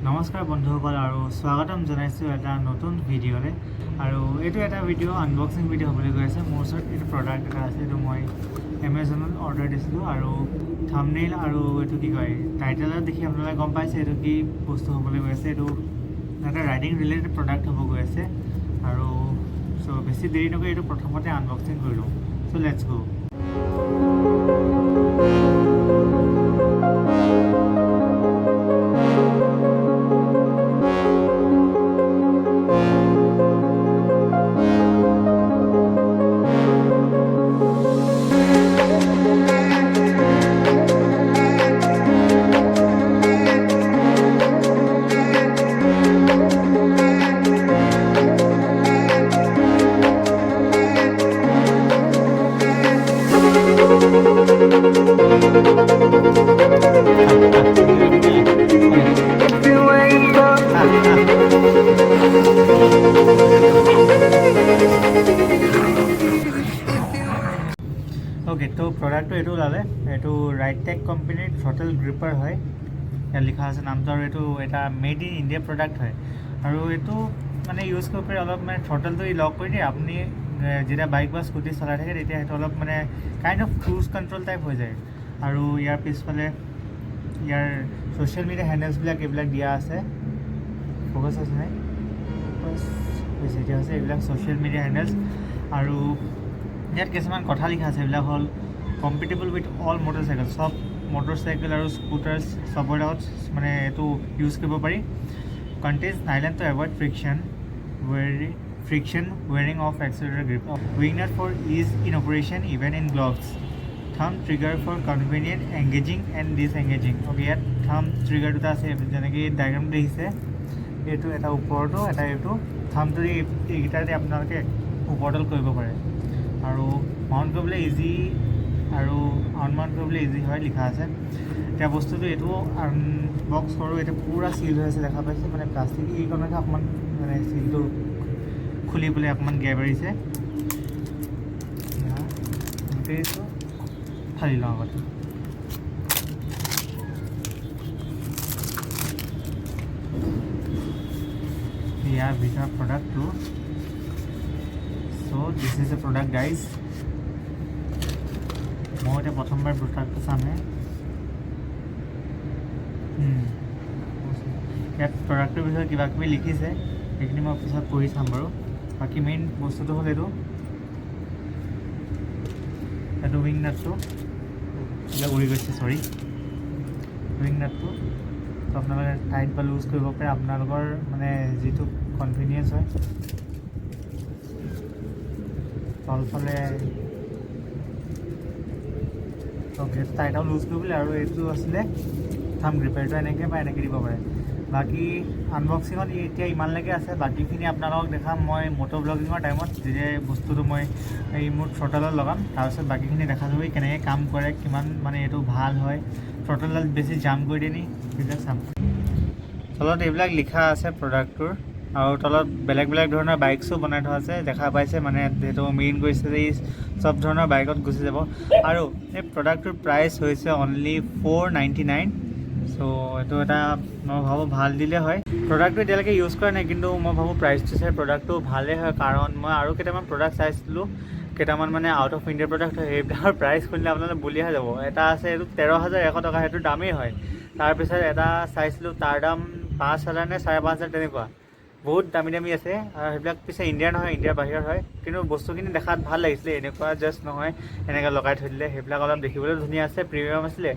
নমস্কাৰ বন্ধুসকল আৰু স্বাগতম জনাইছোঁ এটা নতুন ভিডিঅ'লৈ আৰু এইটো এটা ভিডিঅ' আনবক্সিং ভিডিঅ' হ'বলৈ গৈ আছে। মোৰ ওচৰত এইটো প্ৰডাক্ট এটা আছে, এইটো মই এমাজনত অৰ্ডাৰ দিছিলোঁ আৰু থাম্বনেইল আৰু এইটো কি কয় টাইটেলত দেখি আপোনালোকে গম পাইছে এইটো কি বস্তু হ'বলৈ গৈ আছে। এইটো এটা ৰাইডিং ৰিলেটেড প্ৰডাক্ট হ'ব গৈ আছে আৰু চ' বেছি দেৰি নকৰি এইটো প্ৰথমতে আনবক্সিং কৰি লওঁ। চ' লেটছ গো। ओके, तो प्रडाक्टটো এইটো ওলালে। এইটো ৰাইডটেক কোম্পানীৰ থ্ৰটল গ্ৰিপাৰ হয়। ইয়াত লিখা আছে নামটো আৰু এইটো এটা মেড ইন ইণ্ডিয়া প্ৰডাক্ট হয় আৰু এইটো মানে ইউজ কৰিব পাৰি। অলপ মানে থ্ৰটলটো লক কৰি দিয়ে আপুনি যেতিয়া বাইক বা স্কুটি চলাই থাকে তেতিয়া সেইটো অলপ মানে kind of cruise control type হৈ যায়। আৰু ইয়াৰ পিছফালে ইয়াৰ ছ'চিয়েল মিডিয়া হেণ্ডেলছবিলাক এইবিলাক দিয়া আছে। ফ'কাছ আছে নাই এতিয়া আছে এইবিলাক ছ'চিয়েল মিডিয়া হেণ্ডেলছ। আৰু ইয়াত কিছুমান কথা লিখা আছে, এইবিলাক হ'ল কম্পেটেবল উইথ অল মটৰচাইকেল, চব মটৰচাইকেল আৰু স্কুটাৰ্ছ চবৰ লগত মানে এইটো ইউজ কৰিব পাৰি। Contains nylon to avoid friction wearing of accelerator grip, wing nut for ease in operation even in gloves, thumb trigger for convenient engaging and disengaging. Okay, ইয়াত thumb trigger দুটা আছে, যেনেকৈ ডায়েগ্ৰাম দেখিছে। এইটো এটা ওপৰতো এটা এইটো থাম্বটো এইকেইটাতে আপোনালোকে ওপৰতল কৰিব পাৰে আৰু মাউণ্ট কৰিবলৈ ইজি আৰু আনমাউণ্ট কৰিবলৈ ইজি হয় লিখা আছে। এতিয়া বস্তুটো এইটো আনবক্স কৰোঁ, এইটো পূৰা চিল হৈ আছে দেখা পাইছে, মানে প্লাষ্টিক এইখনতে অকণমান মানে চিলটো খুলি পেলাই অকণমান গেপ এৰিছে। গোটেইটো ফালি লওঁ আগতে। ইয়াৰ ভিতৰৰ প্ৰডাক্টটো, so' this is a product guys. মই এতিয়া প্ৰথমবাৰ প্ৰডাক্টটো চামহে। ইয়াত প্ৰডাক্টটোৰ বিষয়ে কিবা কিবি লিখিছে, সেইখিনি মই পিছত পঢ়ি চাম বাৰু। বাকী মেইন বস্তুটো হ'ল এইটো উইং নাটটো, এইবিলাক উৰি গৈছে, চৰি। উইং নাটটো আপোনালোকে টাইট বা লুজ কৰিব পাৰে আপোনালোকৰ মানে যিটো কনভিনিয়েঞ্চ হয়। তলফালে অ'কে, টাইটাও লুজ কৰিবলৈ, আৰু এইটো আছিলে থাম্ব গ্ৰিপাৰ, এইটো এনেকৈ বা এনেকৈ দিব পাৰে। বাকী আনবক্সিঙত এতিয়া ইমানলৈকে আছে, বাকীখিনি আপোনালোকক দেখাম মই মটৰ ব্লগিঙৰ টাইমত, যেতিয়া বস্তুটো মই এই মোৰ থ্ৰটলত লগাম। তাৰপিছত বাকীখিনি দেখা যাব কেনেকৈ কাম কৰে, কিমান মানে এইটো ভাল হয়, থ্ৰটলডাল বেছি জাম কৰি দিয়ে নি, সেইবিলাক চাম। তলত এইবিলাক লিখা আছে প্ৰডাক্টটোৰ, আৰু তলত বেলেগ বেলেগ ধৰণৰ বাইকছো বনাই থোৱা আছে দেখা পাইছে, মানে সেইটো মেইন কৰিছে যে এই চব ধৰণৰ বাইকত গুচি যাব। আৰু এই প্ৰডাক্টটোৰ প্ৰাইচ হৈছে অনলি 499। চ' এইটো এটা মই ভাবোঁ ভাল দিলে হয়। প্ৰডাক্টটো এতিয়ালৈকে ইউজ কৰা নাই, কিন্তু মই ভাবোঁ প্ৰাইচটো চাই প্ৰডাক্টটো ভালেই হয়, কাৰণ মই আৰু কেইটামান প্ৰডাক্ট চাইছিলোঁ, কেইটামান মানে আউট অফ ইণ্ডিয়াৰ প্ৰডাক্ট হয়। সেইবিলাকৰ প্ৰাইচ শুনিলে আপোনালোকে বলিয়া যাব। এটা আছে এইটো 13,100 টকা, সেইটো দামেই হয়। তাৰপিছত এটা চাইছিলোঁ তাৰ দাম 5,000 নে 5,500 তেনেকুৱা, বহুত দামী দামী আছে। আৰু সেইবিলাক পিছে ইণ্ডিয়াৰ নহয়, ইণ্ডিয়াৰ বাহিৰৰ হয়, কিন্তু বস্তুখিনি দেখাত ভাল লাগিছিলে। এনেকুৱা জাষ্ট নহয় এনেকৈ লগাই থৈ দিলে। সেইবিলাক অলপ দেখিবলৈ ধুনীয়া আছে, প্ৰিমিয়াম আছিলে,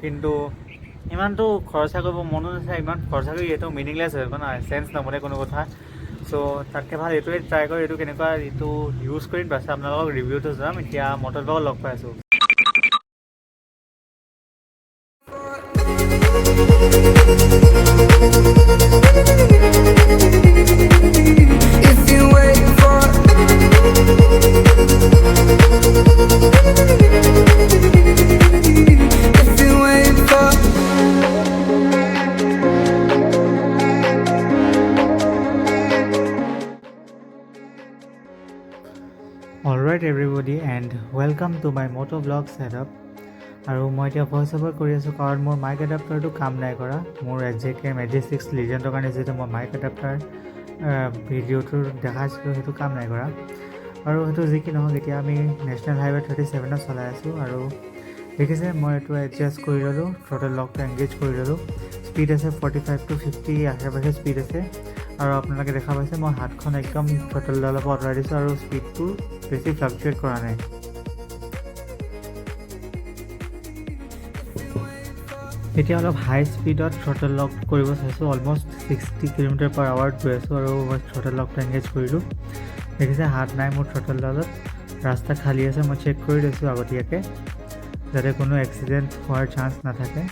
কিন্তু ইমানটো খৰচা কৰিব মনো নাযায়। ইমান খৰচা কৰি এইটো মিনিংলেছ হয় ন, চেঞ্চ নবনে কোনো কথা। চ' তাতকৈ ভাল এইটোৱে ট্ৰাই কৰি এইটো কেনেকুৱা এইটো ইউজ কৰিম, তাৰপিছত আপোনালোকক ৰিভিউটো জনাম। এতিয়া মটৰ ব্লগত লগ পাই আছোঁ। Alright everybody, and welcome to my motovlog setup. আৰু মই এতিয়া ভইচ অভাৰ কৰি আছোঁ কাৰণ মোৰ মাইক এডাপ্টাৰটো কাম নাই কৰা। মোৰ JK Magic 6 লিজেণ্ডৰ কাৰণে যিটো মই মাইক এডাপ্টাৰ ভিডিঅ'টো দেখাইছিলোঁ সেইটো কাম নাই কৰা। আৰু সেইটো যি কি নহওক, এতিয়া আমি নেশ্যনেল হাইৱে 37ত চলাই আছোঁ। আৰু দেখিছে মই এইটো এডজাষ্ট কৰি ল'লোঁ, থ্ৰটল লকটো এংগেজ কৰি ল'লোঁ। স্পীড আছে 45 to 50 আশে-পাশে স্পীড আছে। আৰু আপোনালোকে দেখা পাইছে মই হাতখন একদম থ্ৰটলডালৰ পৰা আঁতৰাই দিছোঁ আৰু স্পীডটো বেছি ফ্লাকচুৱেট কৰা নাই। এতিয়া অলপ হাই স্পীডত থ্ৰটল লক কৰিব চাইছোঁ। অলমষ্ট 60 km/h গৈ আছোঁ আৰু মই থ্ৰটল লকটো এংগেজ কৰিলোঁ। দেখিছে হাত নাই মোৰ থ্ৰটলডালত, ৰাস্তা খালী আছে। মই চেক কৰি লৈছোঁ আগতীয়াকৈ যাতে কোনো এক্সিডেণ্ট হোৱাৰ চান্স নাথাকে।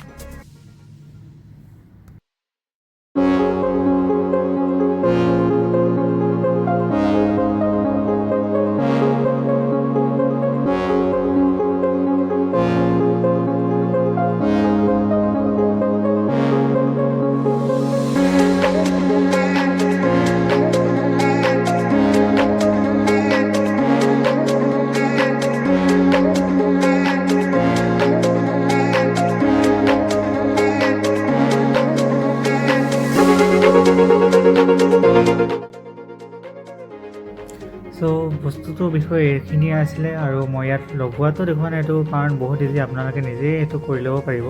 চ' বস্তুটোৰ বিষয়ে এইখিনিয়ে আছিলে। আৰু মই ইয়াত লগোৱাটো দেখুওৱা নাই এইটো কাৰণ বহুত ইজি, আপোনালোকে নিজেই এইটো কৰি ল'ব পাৰিব,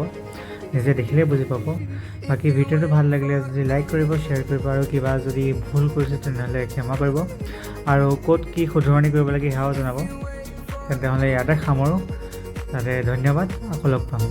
নিজে দেখিলেই বুজি পাব। বাকী ভিডিঅ'টো ভাল লাগিলে যদি লাইক কৰিব, শ্বেয়াৰ কৰিব, আৰু কিবা যদি ভুল কৰিছে তেনেহ'লে ক্ষমা কৰিব, আৰু ক'ত কি শুধৰণি কৰিব লাগে সেয়াও জনাব। তেন্তে ইয়াতে সামৰোঁ, তাতে ধন্যবাদ, আকৌ লগ পাম।